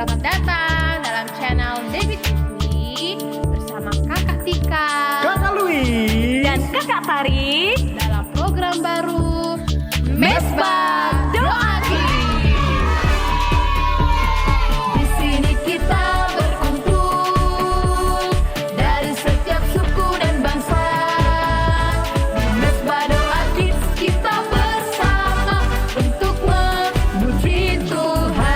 Selamat datang dalam channel Dewi TV bersama Kakak Tika, Kakak Louis, dan Kakak Tari dalam program baru Mesbah Doa Kids. Di sini kita berkumpul dari setiap suku dan bangsa. Di Mesbah Doa Kids kita bersama untuk memuji Tuhan.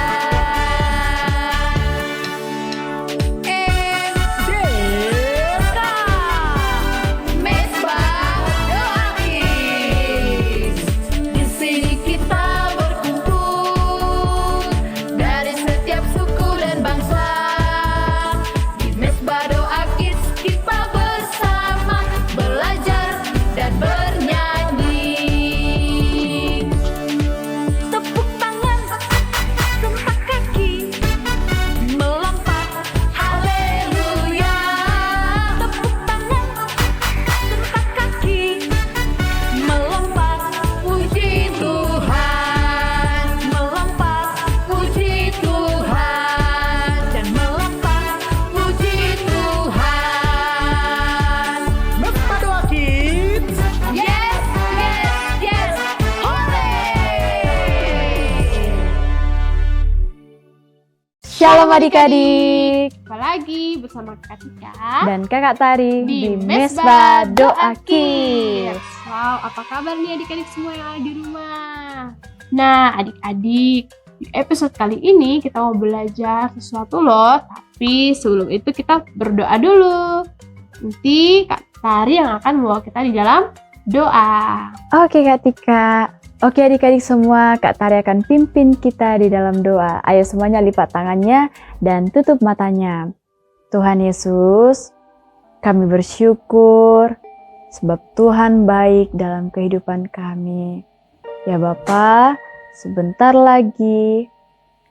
Mesbah Doa Kids. Di sini kita berkumpul dari setiap suku dan bangsa. Di Mesbah Doa Kids kita bersama belajar dan bernyanyi. tepuk tangan, sentak kaki, melompat, Haleluya. tepuk tangan, sentak kaki, melompat, Puji Tuhan, melompat, puji Tuhan, dan melompat. puji Tuhan. Mesbah Doa Kids. Yes, yes, yes, hooray! Shalom adik-adik Jumpa lagi bersama Kak Tika dan Kakak Tari di di Mesbah Mesbah Doa Kids. Wow, apa kabar nih adik-adik semua yang ada di rumah? Nah, adik-adik, di episode kali ini kita mau belajar sesuatu loh. Tapi sebelum itu kita berdoa dulu. Nanti Kak Tari yang akan membawa kita di dalam doa. Oke Kak Tika. Oke adik-adik semua, Kak Tari akan pimpin kita di dalam doa. Ayo semuanya lipat tangannya dan tutup matanya. Tuhan Yesus, kami bersyukur sebab Tuhan baik dalam kehidupan kami. Ya Bapa, sebentar lagi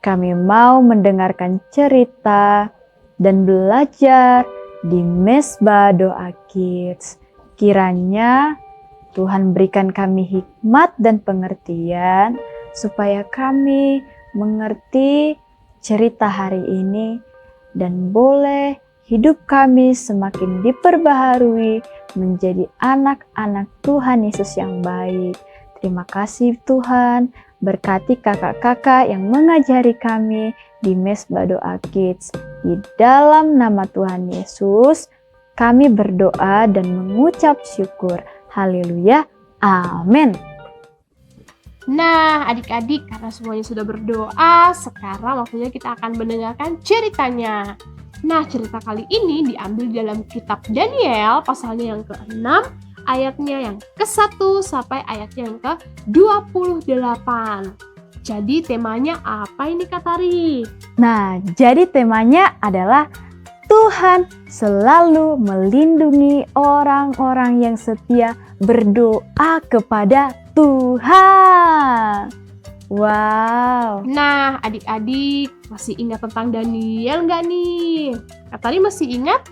kami mau mendengarkan cerita dan belajar di Mesbah Doa Kids. Kiranya Tuhan berikan kami hikmat dan pengertian supaya kami mengerti cerita hari ini dan boleh hidup kami semakin diperbaharui menjadi anak-anak Tuhan Yesus yang baik. Terima kasih Tuhan, berkati kakak-kakak yang mengajari kami di Mesbah Doa Kids. Di dalam nama Tuhan Yesus, kami berdoa dan mengucap syukur. Haleluya, amin. Nah, adik-adik, karena semuanya sudah berdoa, sekarang waktunya kita akan mendengarkan ceritanya. Nah, cerita kali ini diambil dalam kitab Daniel, pasalnya yang ke-6, ayatnya yang ke-1 sampai ayatnya yang ke-28. Jadi temanya apa ini Kak Tari? Nah, jadi temanya adalah Tuhan selalu melindungi orang-orang yang setia berdoa kepada Tuhan. Wow. Nah, adik-adik masih ingat tentang Daniel nggak nih? Kak Tari masih ingat?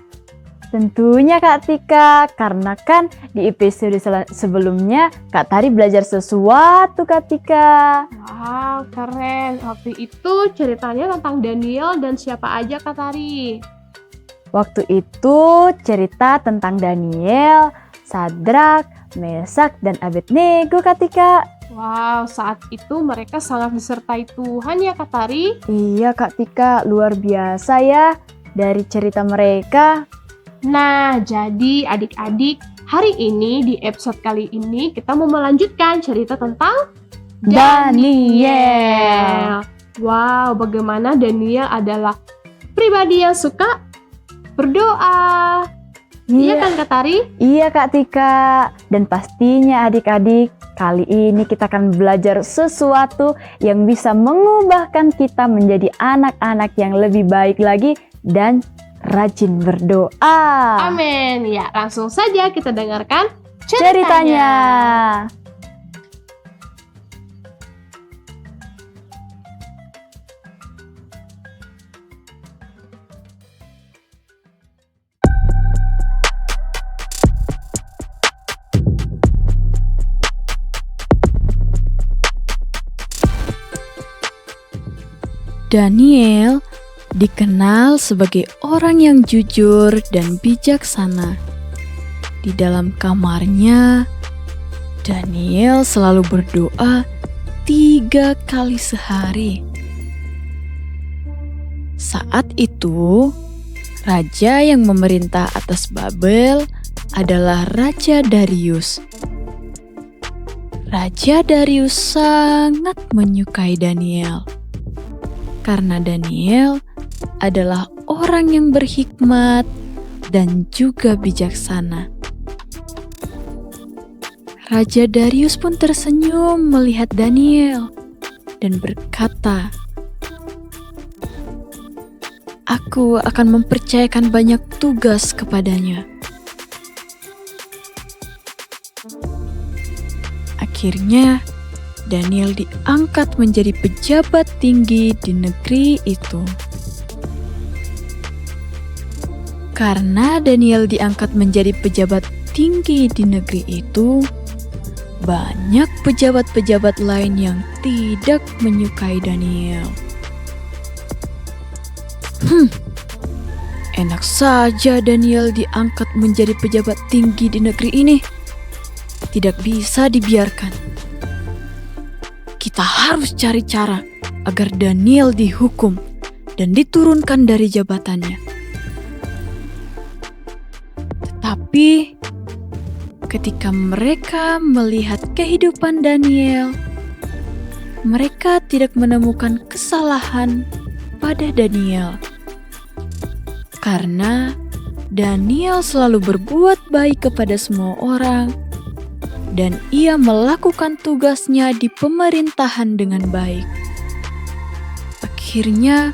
Tentunya Kak Tika, karena kan di episode sebelumnya Kak Tari belajar sesuatu Kak Tika. Wow, keren. Waktu itu ceritanya tentang Daniel dan siapa aja Kak Tari? Waktu itu cerita tentang Daniel, Sadrak, Mesak, dan Abednego Kak Tika. Wow, saat itu mereka sangat disertai Tuhan ya Kak Tari. Iya Kak Tika, luar biasa ya dari cerita mereka. Nah, jadi adik-adik, hari ini di episode kali ini kita mau melanjutkan cerita tentang Daniel. Wow, bagaimana Daniel adalah pribadi yang suka berdoa. Iya kan Kak Tari? Iya Kak Tika. Dan pastinya adik-adik, kali ini kita akan belajar sesuatu yang bisa mengubahkan kita menjadi anak-anak yang lebih baik lagi dan rajin berdoa. Amin. Ya, langsung saja kita dengarkan Ceritanya. Daniel dikenal sebagai orang yang jujur dan bijaksana. Di dalam kamarnya, Daniel selalu berdoa 3 kali sehari. Saat itu, raja yang memerintah atas Babel adalah Raja Darius. Raja Darius sangat menyukai Daniel karena Daniel adalah orang yang berhikmat dan juga bijaksana. Raja Darius pun tersenyum melihat Daniel dan berkata, "Aku akan mempercayakan banyak tugas kepadanya." Akhirnya, Daniel diangkat menjadi pejabat tinggi di negeri itu. Karena Daniel diangkat menjadi pejabat tinggi di negeri itu, banyak pejabat-pejabat lain yang tidak menyukai Daniel. Enak saja Daniel diangkat menjadi pejabat tinggi di negeri ini. Tidak bisa dibiarkan. Kita harus cari cara agar Daniel dihukum dan diturunkan dari jabatannya. Tetapi ketika mereka melihat kehidupan Daniel, mereka tidak menemukan kesalahan pada Daniel. Karena Daniel selalu berbuat baik kepada semua orang dan ia melakukan tugasnya di pemerintahan dengan baik. Akhirnya,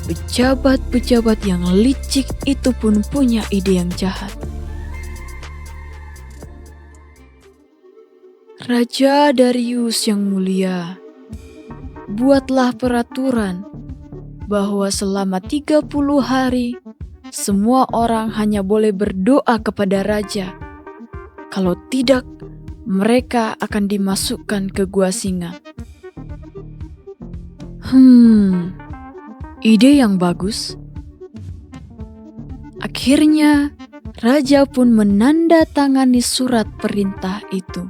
pejabat-pejabat yang licik itu pun punya ide yang jahat. Raja Darius yang mulia, buatlah peraturan bahwa selama 30 hari semua orang hanya boleh berdoa kepada raja. Kalau tidak, mereka akan dimasukkan ke gua singa. Ide yang bagus. Akhirnya, raja pun menandatangani surat perintah itu.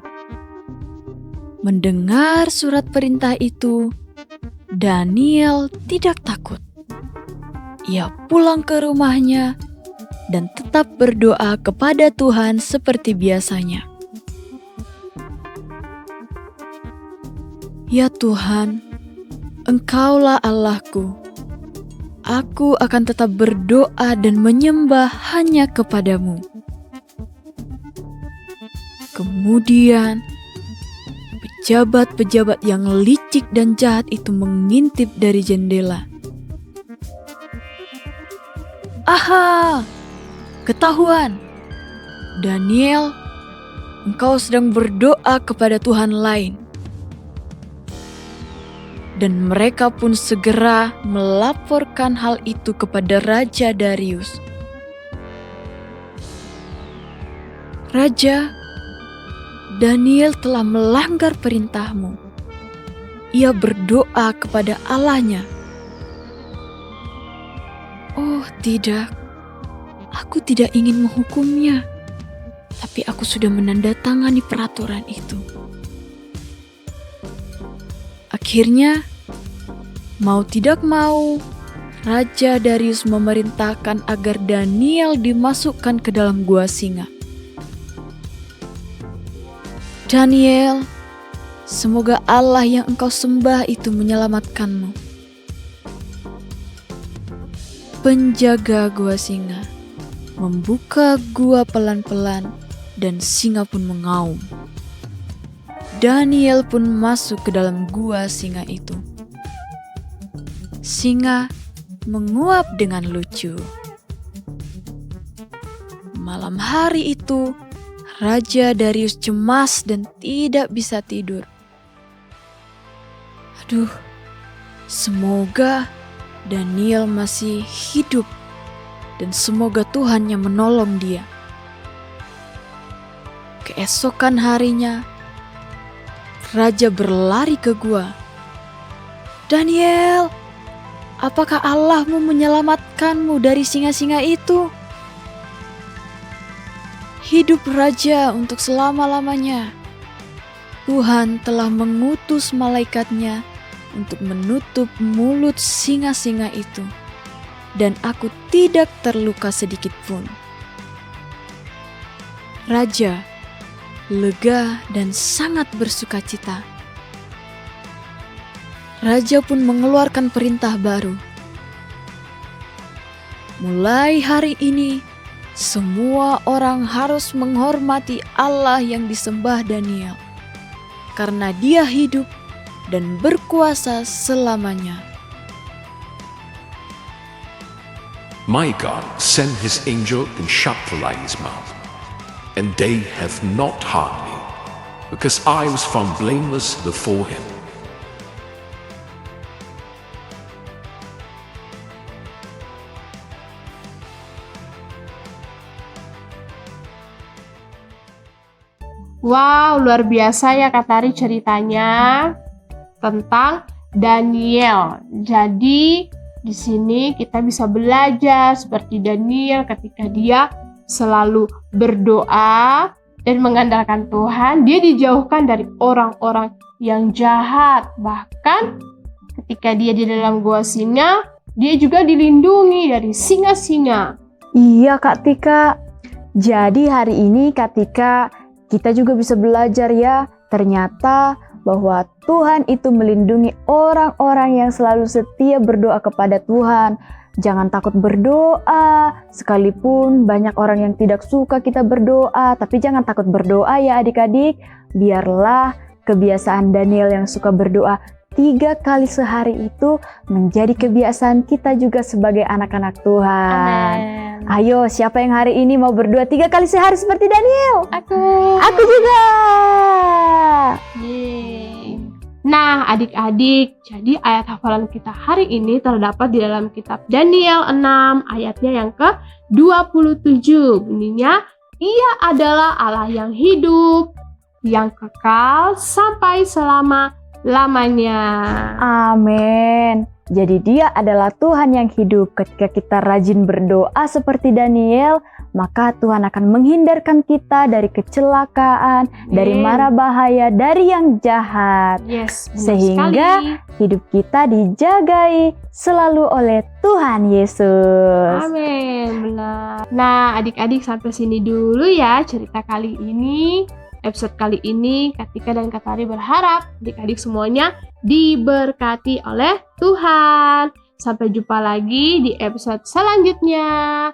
Mendengar surat perintah itu, Daniel tidak takut. Ia pulang ke rumahnya dan tetap berdoa kepada Tuhan seperti biasanya. Ya Tuhan, Engkaulah Allahku. Aku akan tetap berdoa dan menyembah hanya kepadamu. Kemudian, pejabat-pejabat yang licik dan jahat itu mengintip dari jendela. Aha! Ketahuan! Daniel, engkau sedang berdoa kepada Tuhan lain. Dan mereka pun segera melaporkan hal itu kepada Raja Darius. Raja, Daniel telah melanggar perintahmu. Ia berdoa kepada Allahnya. Oh tidak, aku tidak ingin menghukumnya, tapi aku sudah menandatangani peraturan itu. Akhirnya, mau tidak mau, Raja Darius memerintahkan agar Daniel dimasukkan ke dalam gua singa. Daniel, semoga Allah yang engkau sembah itu menyelamatkanmu. Penjaga gua singa membuka gua pelan-pelan dan singa pun mengaum. Daniel pun masuk ke dalam gua singa itu. Singa menguap dengan lucu. Malam hari itu, Raja Darius cemas dan tidak bisa tidur. Aduh, semoga Daniel masih hidup dan semoga Tuhan yang menolong dia. Keesokan harinya, Raja berlari ke gua. Daniel, apakah Allahmu menyelamatkanmu dari singa-singa itu? Hidup raja untuk selama-lamanya. Tuhan telah mengutus malaikatnya untuk menutup mulut singa-singa itu, dan aku tidak terluka sedikit pun. Raja lega dan sangat bersukacita. Raja pun mengeluarkan perintah baru. Mulai hari ini, semua orang harus menghormati Allah yang disembah Daniel, karena Dia hidup dan berkuasa selamanya. My God sent his angel and shut the lion's mouth, and they have not harmed me, because I was found blameless before him. Wow, luar biasa ya Kak Tari ceritanya tentang Daniel. Jadi di sini kita bisa belajar seperti Daniel ketika dia selalu berdoa dan mengandalkan Tuhan, dia dijauhkan dari orang-orang yang jahat. Bahkan ketika dia di dalam gua singa, dia juga dilindungi dari singa-singa. Iya Kak Tika. Jadi hari ini Kak Tika, kita juga bisa belajar ya, ternyata bahwa Tuhan itu melindungi orang-orang yang selalu setia berdoa kepada Tuhan. Jangan takut berdoa, sekalipun banyak orang yang tidak suka kita berdoa, tapi jangan takut berdoa ya adik-adik. Biarlah kebiasaan Daniel yang suka berdoa 3 kali sehari itu menjadi kebiasaan kita juga sebagai anak-anak Tuhan. Amin. Ayo, siapa yang hari ini mau berdoa 3 kali sehari seperti Daniel? Aku juga. Yeay. Nah, adik-adik, jadi ayat hafalan kita hari ini terdapat di dalam kitab Daniel 6 ayatnya yang ke-27. Bunyinya, Ia adalah Allah yang hidup, yang kekal sampai selama-lamanya. Amin. Jadi Dia adalah Tuhan yang hidup. Ketika kita rajin berdoa seperti Daniel, maka Tuhan akan menghindarkan kita dari kecelakaan, dari mara bahaya, dari yang jahat. Yes, benar Sehingga sekali. hidup kita dijagai selalu oleh Tuhan Yesus. Amin, benar. Nah, adik-adik sampai sini dulu ya cerita kali ini. Episode kali ini, Katika dan Katari berharap adik-adik semuanya diberkati oleh Tuhan. Sampai jumpa lagi di episode selanjutnya.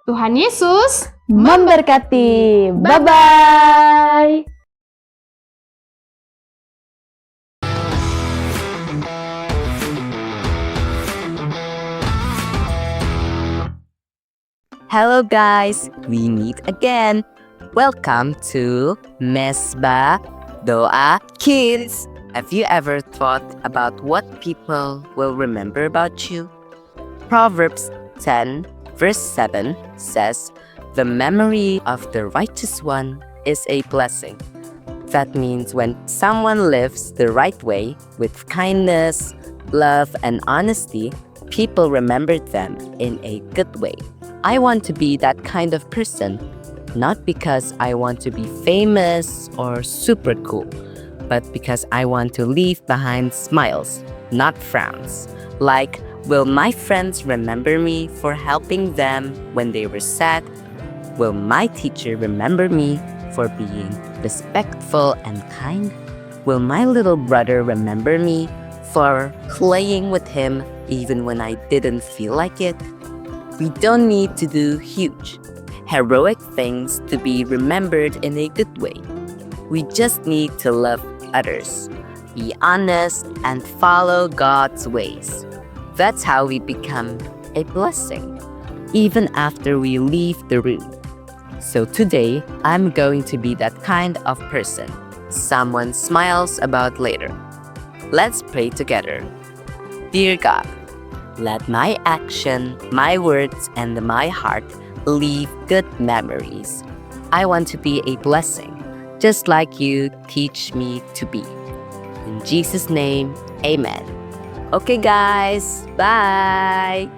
Tuhan Yesus Memberkati. Bye-bye. Hello guys, we meet again. Welcome to Mesbah Doa Kids. Have you ever thought about what people will remember about you? Proverbs 10 verse 7 says, "The memory of the righteous one is a blessing." That means when someone lives the right way with kindness, love, and honesty, people remember them in a good way. I want to be that kind of person, not because I want to be famous or super cool, but because I want to leave behind smiles, not frowns. Like, will my friends remember me for helping them when they were sad? Will my teacher remember me for being respectful and kind? Will my little brother remember me for playing with him even when I didn't feel like it? We don't need to do huge, heroic things to be remembered in a good way. We just need to love others, be honest, and follow God's ways. That's how we become a blessing, even after we leave the room. So today, I'm going to be that kind of person someone smiles about later. Let's pray together. Dear God, let my action, my words, and my heart leave good memories. I want to be a blessing, just like you teach me to be. In Jesus' name, amen. Okay guys, bye!